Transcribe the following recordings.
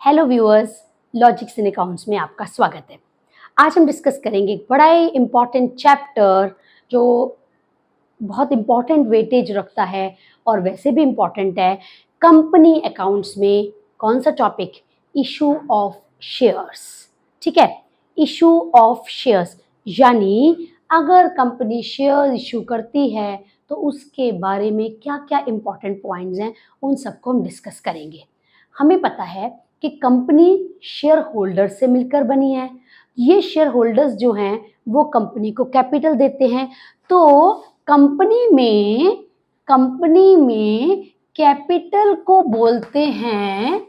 Hello viewers, logics इन accounts में आपका स्वागत है। आज हम डिस्कस करेंगे एक बड़ा ही इम्पॉर्टेंट चैप्टर जो बहुत इम्पॉर्टेंट वेटेज रखता है और वैसे भी इम्पॉर्टेंट है कंपनी अकाउंट्स में। कौन सा टॉपिक? Issue of shares. ठीक है, इशू ऑफ शेयर्स यानी अगर कंपनी शेयर इशू करती है तो उसके बारे में क्या क्या इम्पॉर्टेंट पॉइंट्स हैं, उन सबको हम डिस्कस करेंगे। हमें पता है कि कंपनी शेयर होल्डर से मिलकर बनी है। ये शेयर होल्डर्स जो हैं वो कंपनी को कैपिटल देते हैं। तो कंपनी में कैपिटल को बोलते हैं,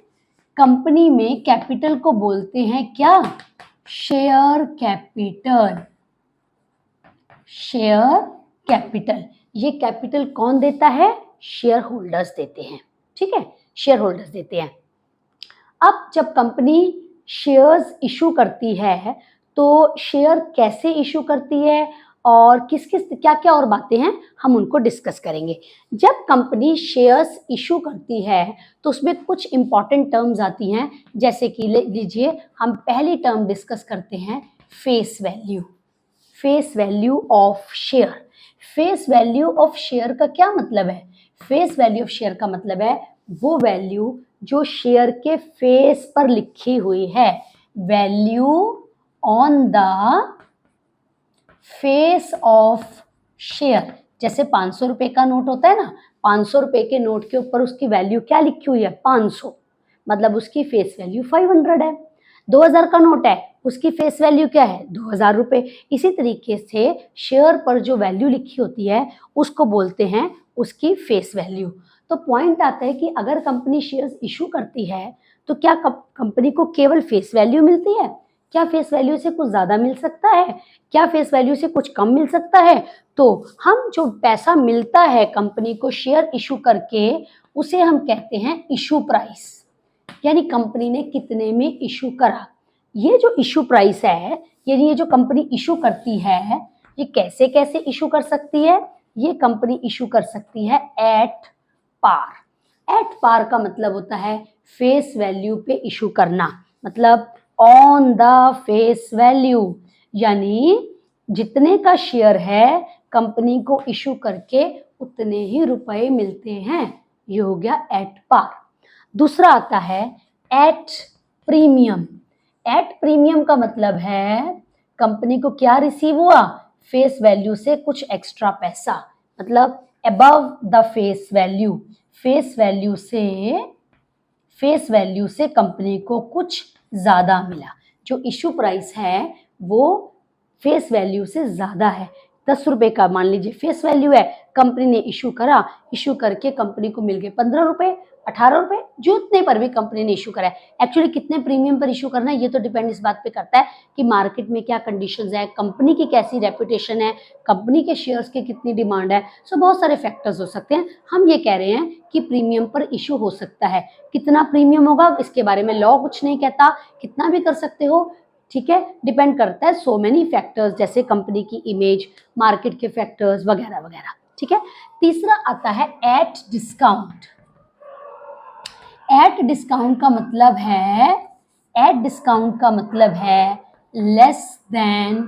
कंपनी में कैपिटल को बोलते हैं क्या? Share capital. शेयर कैपिटल, ये कैपिटल कौन देता है? शेयर होल्डर्स देते हैं। ठीक है, शेयर होल्डर्स देते हैं। अब जब कंपनी शेयर्स इशू करती है तो शेयर कैसे इशू करती है और किस किस क्या क्या और बातें हैं, हम उनको डिस्कस करेंगे। जब कंपनी शेयर्स इशू करती है तो उसमें कुछ इंपॉर्टेंट टर्म्स आती हैं, जैसे कि लीजिए हम पहली टर्म डिस्कस करते हैं, face value. Face value of share. Face value of share का क्या मतलब है? फेस वैल्यू ऑफ शेयर का मतलब है वो वैल्यू जो शेयर के फेस पर लिखी हुई है। Value on the face of share. जैसे 500 रुपए का नोट होता है ना, 500 रुपए के नोट के ऊपर उसकी वैल्यू क्या लिखी हुई है? 500, मतलब उसकी फेस वैल्यू 500 है। 2000 का नोट है, उसकी फेस वैल्यू क्या है? 2000 रुपए। इसी तरीके से शेयर पर जो वैल्यू लिखी होती है उसको बोलते हैं उसकी फेस वैल्यू। तो पॉइंट आता है कि अगर कंपनी शेयर्स इशू करती है तो क्या कंपनी को केवल फेस वैल्यू मिलती है? क्या फेस वैल्यू से कुछ ज़्यादा मिल सकता है? क्या फेस वैल्यू से कुछ कम मिल सकता है? तो हम जो पैसा मिलता है कंपनी को शेयर इशू करके, उसे हम कहते हैं इशू प्राइस, यानी कंपनी ने कितने में इशू करा। ये जो इशू प्राइस है, यानी ये जो कंपनी इशू करती है, ये कैसे कैसे इशू कर सकती है? ये कंपनी इशू कर सकती है एट पार। एट पार का मतलब होता है फेस वैल्यू पे इशू करना, मतलब ऑन द फेस वैल्यू, यानी जितने का शेयर है कंपनी को इशू करके उतने ही रुपए मिलते हैं। ये हो गया एट पार। दूसरा आता है एट प्रीमियम। एट प्रीमियम का मतलब है कंपनी को क्या रिसीव हुआ? फेस वैल्यू से कुछ एक्स्ट्रा पैसा, मतलब above the face value. Face value से कंपनी को कुछ ज़्यादा मिला। जो इशू प्राइस है वो फेस वैल्यू से ज़्यादा है। 10 रुपए का मान लीजिए फेस वैल्यू है, कंपनी ने इशू करा, इशू करके कंपनी को मिल गए 15 रुपए, 18 रुपए, जो उतने पर भी कंपनी ने इशू करा है। एक्चुअली कितने प्रीमियम पर इशू करना है ये तो डिपेंड इस बात पे करता है कि मार्केट में क्या कंडीशंस है, कंपनी की कैसी रेपुटेशन है, कंपनी के शेयर्स की कितनी डिमांड है। सो बहुत सारे फैक्टर्स हो सकते हैं। हम ये कह रहे हैं कि प्रीमियम पर इशू हो सकता है। कितना प्रीमियम होगा इसके बारे में लॉ कुछ नहीं कहता, कितना भी कर सकते हो। ठीक है, डिपेंड करता है सो मेनी फैक्टर्स, जैसे कंपनी की इमेज, मार्केट के फैक्टर्स वगैरह वगैरह। ठीक है, तीसरा आता है एट डिस्काउंट। एट डिस्काउंट का मतलब है less than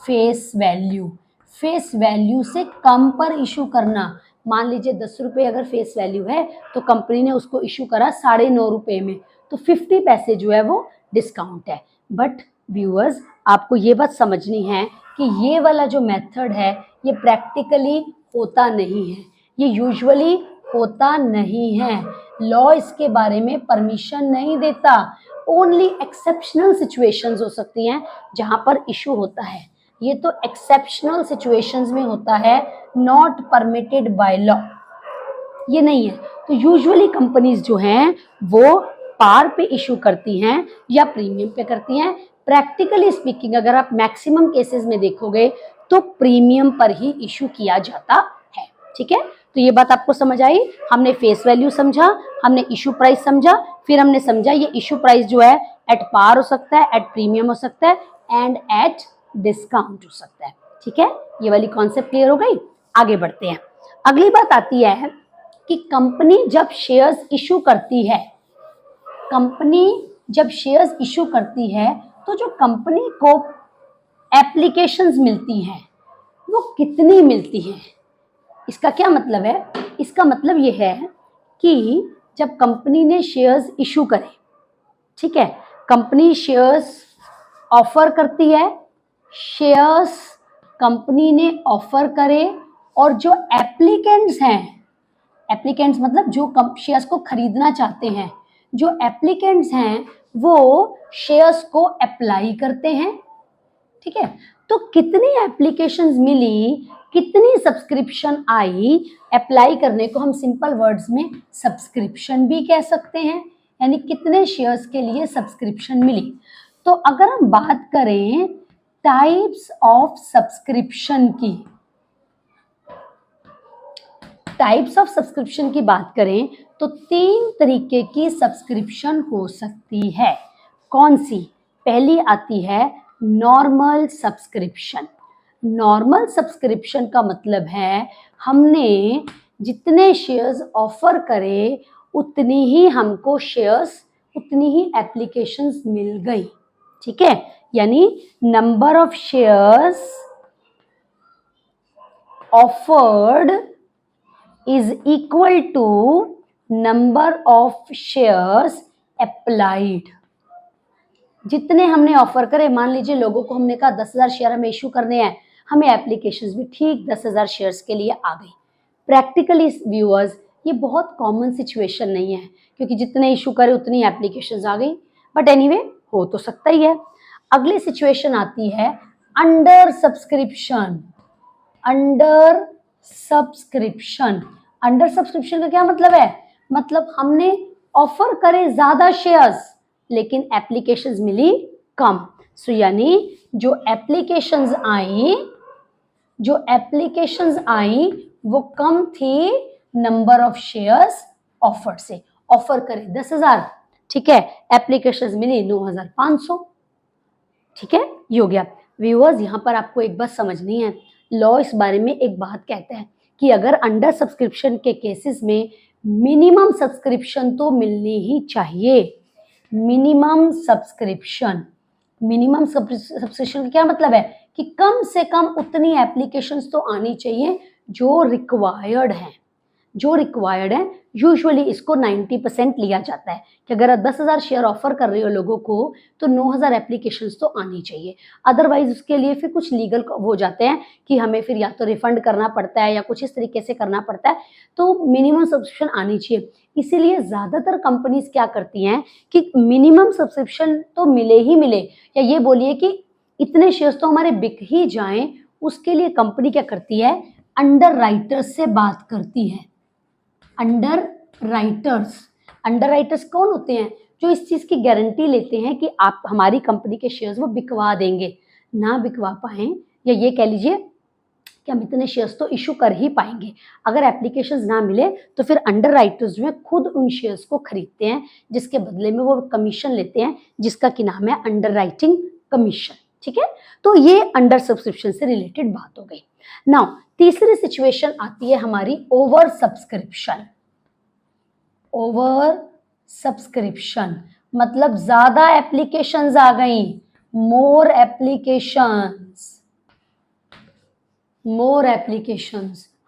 face value. Face value से कम पर इशू करना। मान लीजिए 10 रुपए अगर फेस वैल्यू है तो कंपनी ने उसको इशू करा 9.5 रुपए में, तो 50 पैसे जो है वो डिस्काउंट है। बट व्यूअर्स, आपको ये बात समझनी है कि ये वाला जो मेथड है ये प्रैक्टिकली होता नहीं है, ये यूजुअली होता नहीं है। लॉ इसके बारे में परमिशन नहीं देता। ओनली एक्सेप्शनल सिचुएशंस हो सकती हैं जहां पर इशू होता है। ये तो एक्सेप्शनल सिचुएशंस में होता है, नॉट परमिटेड बाय लॉ, ये नहीं है। तो यूजुअली कंपनीज जो हैं वो पार पे इशू करती हैं या प्रीमियम पे करती हैं। प्रैक्टिकली स्पीकिंग अगर आप मैक्सिमम केसेस में देखोगे तो प्रीमियम पर ही इशू किया जाता है। ठीक है, तो ये बात आपको समझ आई। हमने फेस वैल्यू समझा, हमने इशू प्राइस समझा, फिर हमने समझा ये इशू प्राइस जो है एट पार हो सकता है, एट प्रीमियम हो सकता है एंड एट डिस्काउंट हो सकता है। ठीक है, ये वाली कॉन्सेप्ट क्लियर हो गई। आगे बढ़ते हैं। अगली बात आती है कि कंपनी जब शेयर्स इशू करती है, कंपनी जब शेयर्स इशू करती है तो जो कंपनी को एप्लीकेशंस मिलती हैं वो कितनी मिलती हैं? इसका क्या मतलब है? इसका मतलब ये है कि जब कंपनी ने शेयर्स इशू करे, ठीक है, कंपनी शेयर्स ऑफर करती है, शेयर्स कंपनी ने ऑफर करे और जो एप्लीकेंट्स हैं, एप्लीकेंट्स मतलब जो शेयर्स को खरीदना चाहते हैं, जो एप्लीकेंट्स हैं वो शेयर्स को अप्लाई करते हैं, ठीक है। तो कितनी एप्लीकेशंस मिली, कितनी सब्सक्रिप्शन आई, अप्लाई करने को हम सिंपल वर्ड्स में सब्सक्रिप्शन भी कह सकते हैं, यानी कितने शेयर्स के लिए सब्सक्रिप्शन मिली। तो अगर हम बात करें टाइप्स ऑफ सब्सक्रिप्शन की, टाइप्स ऑफ सब्सक्रिप्शन की बात करें तो 3 तरीके की सब्सक्रिप्शन हो सकती है। कौन सी? पहली आती है नॉर्मल सब्सक्रिप्शन। नॉर्मल सब्सक्रिप्शन का मतलब है हमने जितने शेयर्स ऑफर करे उतनी ही हमको शेयर्स, उतनी ही एप्लीकेशंस मिल गई, ठीक है। यानी number of shares offered is equal to number of shares applied। जितने हमने ऑफर करे, मान लीजिए लोगों को हमने कहा 10,000 शेयर हमें इशू करने हैं, हमें एप्लीकेशंस भी ठीक 10,000 शेयर्स के लिए आ गई। प्रैक्टिकली व्यूअर्स ये बहुत कॉमन सिचुएशन नहीं है क्योंकि जितने इशू करे उतनी एप्लीकेशंस आ गई, बट एनीवे हो तो सकता ही है। अगली सिचुएशन आती है under subscription. Under subscription, under subscription का क्या मतलब है? मतलब हमने ऑफर करे ज्यादा शेयर्स लेकिन एप्लीकेशंस मिली कम। सो यानी जो एप्लीकेशंस आई वो कम थी नंबर ऑफ शेयर्स ऑफर से। ऑफर करे 10,000, ठीक है, एप्लीकेशंस मिली 9,500, ठीक है, ये हो गया। व्यूअर्स यहाँ पर आपको एक बात समझनी है, लॉ इस बारे में एक बात कहता है कि अगर अंडर सब्सक्रिप्शन के केसेस में मिनिमम सब्सक्रिप्शन तो मिलनी ही चाहिए। मिनिमम सब्सक्रिप्शन का क्या मतलब है कि कम से कम उतनी एप्लीकेशंस तो आनी चाहिए जो रिक्वायर्ड है। यूजुअली इसको 90% लिया जाता है कि अगर 10,000 शेयर ऑफर कर रहे हो लोगों को तो 9,000 एप्लीकेशंस तो आनी चाहिए। अदरवाइज उसके लिए फिर कुछ लीगल हो जाते हैं कि हमें फिर या तो रिफंड करना पड़ता है या कुछ इस तरीके से करना पड़ता है। तो मिनिमम सब्सक्रिप्शन आनी चाहिए। इसीलिए ज़्यादातर कंपनीज क्या करती हैं कि मिनिमम सब्सक्रिप्शन तो मिले ही मिले, या ये बोलिए कि इतने शेयर्स तो हमारे बिक ही जाएं, उसके लिए कंपनी क्या करती है, अंडर राइटर्स से बात करती है। अंडर राइटर्स कौन होते हैं? जो इस चीज की गारंटी लेते हैं कि आप हमारी कंपनी के शेयर्स वो बिकवा देंगे। ना बिकवा पाए या ये कह लीजिए कि हम इतने शेयर्स तो इशू कर ही पाएंगे, अगर एप्लीकेशंस ना मिले तो फिर अंडर राइटर्स जो है खुद उन शेयर्स को खरीदते हैं, जिसके बदले में वो कमीशन लेते हैं, जिसका की नाम है अंडर राइटिंग कमीशन, ठीक है। तो ये अंडर सब्सक्रिप्शन से रिलेटेड बात हो गई। नाउ तीसरी सिचुएशन आती है हमारी ओवर सब्सक्रिप्शन। ओवर सब्सक्रिप्शन मतलब ज्यादा एप्लीकेशंस आ गई, मोर एप्लीकेशंस।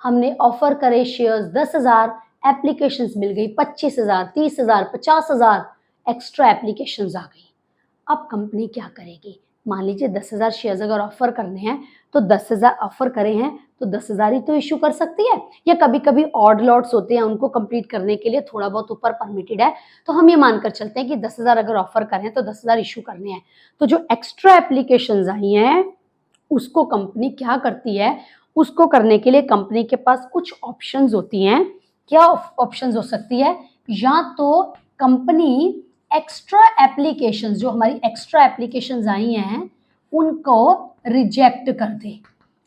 हमने ऑफर करे शेयर्स 10,000, एप्लीकेशंस मिल गई 25,000, 30,000, 50,000, एक्स्ट्रा एप्लीकेशंस आ गई। अब कंपनी क्या करेगी? मान लीजिए 10,000 शेयर्स अगर ऑफर करने हैं तो 10,000 ऑफर करे हैं तो 10,000 ही तो इशू कर सकती है, या कभी कभी ऑड लॉट्स होते हैं उनको कंप्लीट करने के लिए थोड़ा बहुत ऊपर परमिटेड है। तो हम ये मानकर चलते हैं कि 10,000 अगर ऑफर करें तो 10,000 इशू करने हैं। तो जो एक्स्ट्रा एप्लीकेशंस आई हैं उसको कंपनी क्या करती है, उसको करने के लिए कंपनी के पास कुछ ऑप्शंस होती हैं। क्या ऑप्शंस हो सकती है? या तो कंपनी एक्स्ट्रा एप्लीकेशंस, जो हमारी एक्स्ट्रा एप्लीकेशंस आई हैं उनको रिजेक्ट कर दे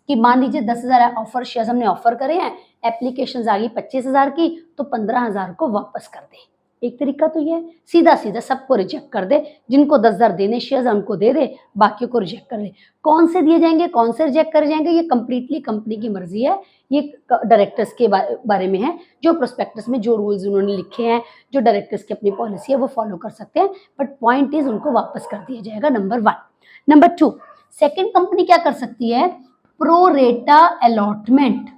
कि मान लीजिए 10,000 ऑफर शेयर्स हमने ऑफर करे हैं, एप्लीकेशंस आ गई 25,000 की, तो 15,000 को वापस कर दे। एक तरीका तो ये है, सीधा सीधा सबको रिजेक्ट कर दे, जिनको 10,000 देने शेयर्स उनको दे दे, बाकियों को रिजेक्ट कर दे। कौन से दिए जाएंगे, कौन से रिजेक्ट करे जाएंगे, ये कंप्लीटली कंपनी की मर्जी है, ये डायरेक्टर्स के बारे में है। जो प्रोस्पेक्टस में जो रूल्स उन्होंने लिखे हैं, जो डायरेक्टर्स की अपनी पॉलिसी है वो फॉलो कर सकते हैं, बट पॉइंट इज उनको वापस कर दिया जाएगा, नंबर 1। नंबर 2, सेकेंड कंपनी क्या कर सकती है, pro rata allotment.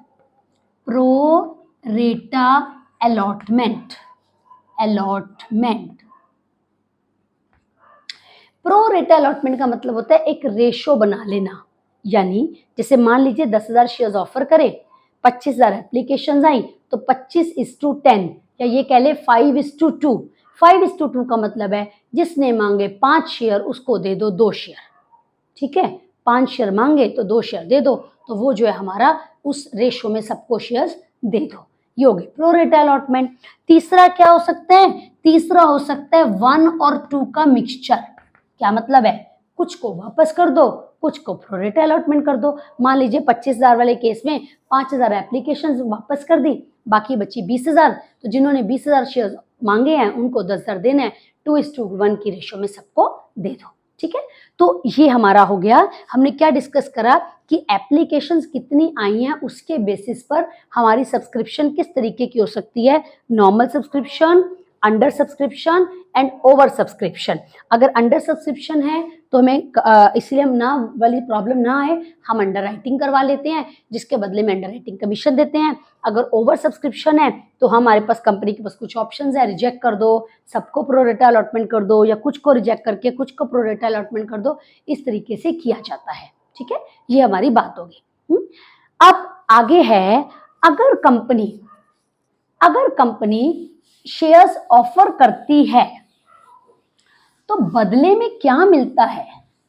Pro rata allotment, pro rata allotment का मतलब होता है एक रेशो बना लेना, यानी जैसे मान लीजिए 10,000 शेयर्स ऑफर करे, 25,000 एप्लीकेशंस आई, तो 25:10 या ये कह ले 5:2। 5:2 का मतलब है जिसने मांगे 5 शेयर उसको दे दो 2 शेयर, ठीक है। 5 शेयर मांगे तो 2 शेयर दे दो, तो वो जो है हमारा उस रेशो में सबको शेयर्स दे दो, ये हो गई प्रोरेटा अलॉटमेंट। तीसरा क्या हो सकता है, तीसरा हो सकता है 1 और 2 का मिक्सचर। क्या मतलब है, कुछ को वापस कर दो, कुछ को प्रोरेटा अलॉटमेंट कर दो। मान लीजिए 25,000 वाले केस में 5,000 एप्लीकेशन वापस कर दी, बाकी बची 20,000, तो जिन्होंने 20,000 शेयर मांगे हैं उनको 10,000 देना है, 2:1 की रेशो में सबको दे दो, ठीक है। तो ये हमारा हो गया, हमने क्या डिस्कस करा कि एप्लीकेशंस कितनी आई हैं उसके बेसिस पर हमारी सब्सक्रिप्शन किस तरीके की हो सकती है, normal subscription, under subscription and over subscription. अगर अंडर सब्सक्रिप्शन है तो हमें इसलिए हम ना वाली प्रॉब्लम ना आए, हम अंडर राइटिंग करवा लेते हैं, जिसके बदले में अंडर राइटिंग कमीशन देते हैं। अगर ओवर सब्सक्रिप्शन है तो हमारे पास कंपनी के पास कुछ ऑप्शंस है, रिजेक्ट कर दो, सबको प्रोरेटा अलॉटमेंट कर दो, या कुछ को रिजेक्ट करके कुछ को प्रोरेटा अलॉटमेंट कर दो, इस तरीके से किया जाता है, ठीक है। ये हमारी बात होगी। अब आगे है, अगर कंपनी शेयर्स ऑफर करती है तो बदले में क्या मिलता है,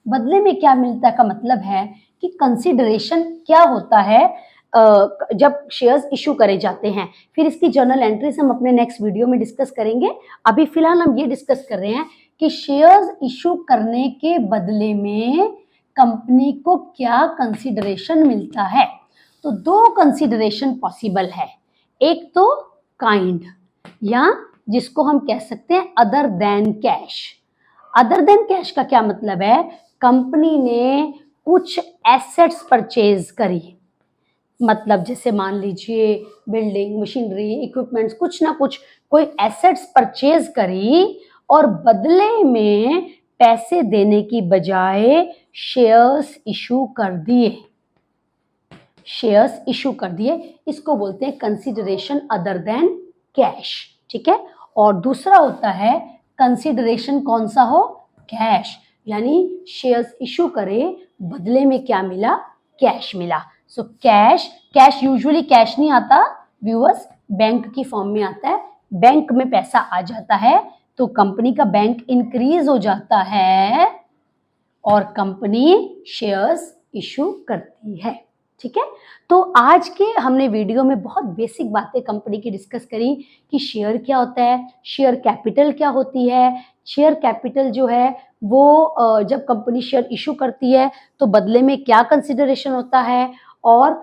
बदले में क्या मिलता है का मतलब है कि कंसिडरेशन क्या होता है जब शेयर्स इशू करे जाते हैं। फिर इसकी जर्नल एंट्रीज हम अपने नेक्स्ट वीडियो में डिस्कस करेंगे। अभी फिलहाल हम ये डिस्कस कर रहे हैं कि शेयर्स इशू करने के बदले में कंपनी को क्या कंसिडरेशन मिलता है। तो 2 कंसिडरेशन पॉसिबल है, एक तो काइंड, या जिसको हम कह सकते हैं other than cash. Other than cash का क्या मतलब है, कंपनी ने कुछ एसेट्स परचेज करी, मतलब जैसे मान लीजिए बिल्डिंग, मशीनरी, इक्विपमेंट्स, कुछ ना कुछ कोई एसेट्स परचेज करी और बदले में पैसे देने की बजाय शेयर्स इशू कर दिए, शेयर्स इशू कर दिए, इसको बोलते हैं कंसिडरेशन अदर देन कैश, ठीक है। और दूसरा होता है कंसिडरेशन कौन सा हो, कैश, यानी शेयर्स इशू करे बदले में क्या मिला, कैश मिला। सो कैश यूजुअली कैश नहीं आता व्यूअर्स, बैंक की फॉर्म में आता है, बैंक में पैसा आ जाता है तो कंपनी का बैंक इंक्रीज हो जाता है और कंपनी शेयर्स इशू करती है, ठीक है। तो आज के हमने वीडियो में बहुत बेसिक बातें कंपनी की डिस्कस करी कि शेयर क्या होता है, शेयर कैपिटल क्या होती है। शेयर कैपिटल जो है वो जब कंपनी शेयर इशू करती है तो बदले में क्या कंसिडरेशन होता है, और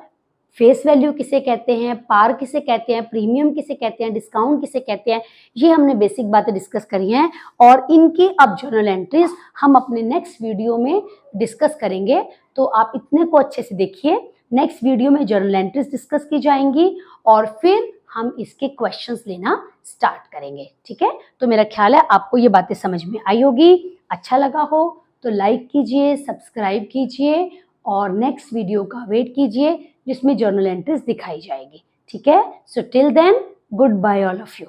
फेस वैल्यू किसे कहते हैं, पार किसे कहते हैं, प्रीमियम किसे कहते हैं, डिस्काउंट किसे कहते हैं, ये हमने बेसिक बातें डिस्कस करी हैं। और इनकी अब जर्नल एंट्रीज हम अपने नेक्स्ट वीडियो में डिस्कस करेंगे, तो आप इतने को अच्छे से देखिए। नेक्स्ट वीडियो में जर्नल एंट्रीज डिस्कस की जाएंगी और फिर हम इसके क्वेश्चंस लेना स्टार्ट करेंगे, ठीक है। तो मेरा ख्याल है आपको ये बातें समझ में आई होगी। अच्छा लगा हो तो लाइक कीजिए, सब्सक्राइब कीजिए और नेक्स्ट वीडियो का वेट कीजिए जिसमें जर्नल एंट्रीज दिखाई जाएगी, ठीक है। So till then, goodbye all of you.